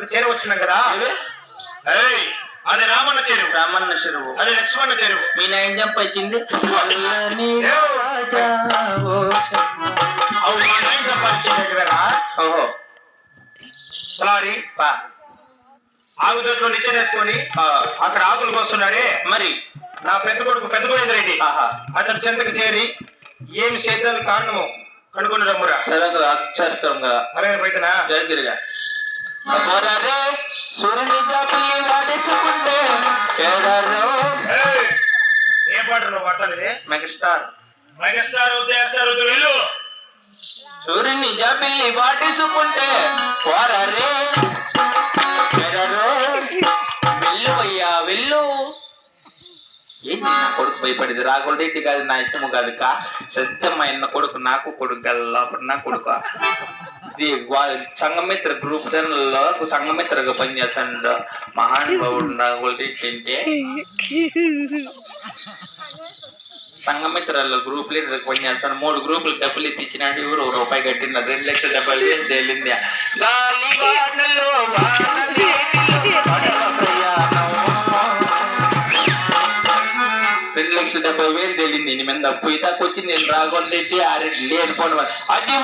చెంతకు చేరవచ్చున్నాం కదా. అది రామన్న చెరువు. రామన్న చెరువు. అది లక్ష్మణ చెరువు. మీ నైన్ జంప్ వచ్చింది. ఓహో సలారి ఆగుదట్లో నిత్యం వేసుకొని అక్కడ ఆకులకు వస్తున్నాడే. మరి నా పెద్ద కొడుకు పెద్ద గోవింద రెడ్డి అతని చెంతకు చేరి ఏమి చేద్దానికి కారణము కనుక్కుని రమ్మురా. సరే అక్షరంగా అలాగే బయటనా జరిగిరిగా సూర్యుని జాబిల్లి వాడేసుకుంటే ఏం పాట నువ్వు పడతాను? మెగాస్టార్ మెగాస్టార్ వెళ్ళు. సూర్యుని జాబిల్లి వాడేసుకుంటే పోరారే వెళ్ళు అయ్యా వెళ్ళు. ఏంటి నా కొడుకు భయపడింది? రాఘుల్ రెడ్డి కాదు నా ఇష్టము కాదు కా సత్యమ్మ ఎన్న కొడుకు నాకు కొడుకు లోపల నా కొడుకు సంఘమిత్ర గ్రూప్ లో సంఘమిత్రగా పనిచేస్తాడు మహానుభావుడు రాఘుల్ రెడ్డి అంటే. సంఘమిత్రలో గ్రూప్ లీడర్ పనిచేస్తాడు. 3 గ్రూపులు డబ్బులు ఎత్తిచ్చినాడు. ఎవరు రూపాయి కట్టిన 2,70,000 తేలింది. $2,70,000 తేలింది. నీ మీద అప్పు ఇదాకా వచ్చి నేను రాఘుల్ రెడ్డి ఆరెడ్డి లేకపోవడం అది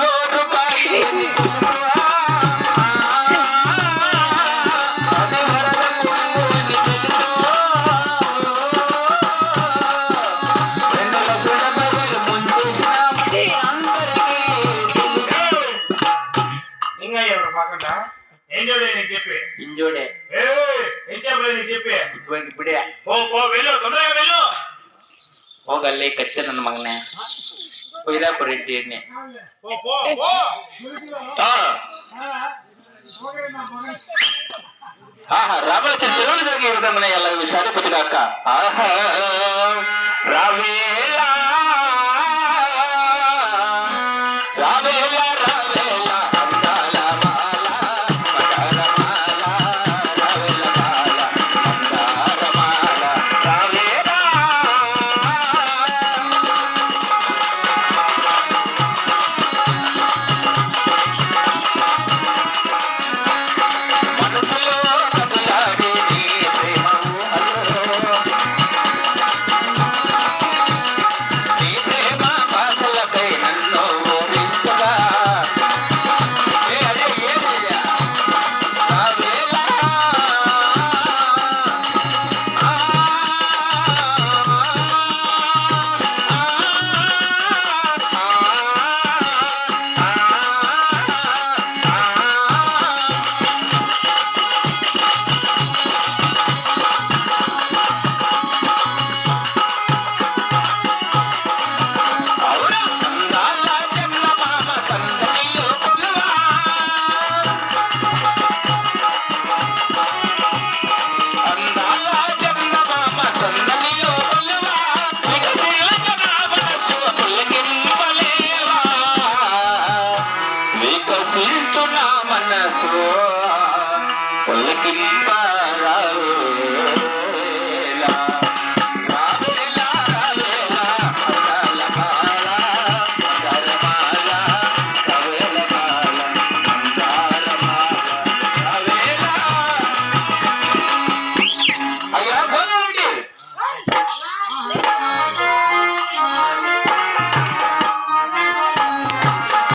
ఇంజోడే ఇప్పుడే ಹೋಗಲ್ಲೇ ಕಚ್ಚೆ ನನ್ನ ಮಗನೇ ಕೊಯ್ದಾಪುರ ರೆಡ್ಡಿ రాబోయే చెరువులు జరిగే విధంగా ఎలా విషయాలు కొద్దిగా రావే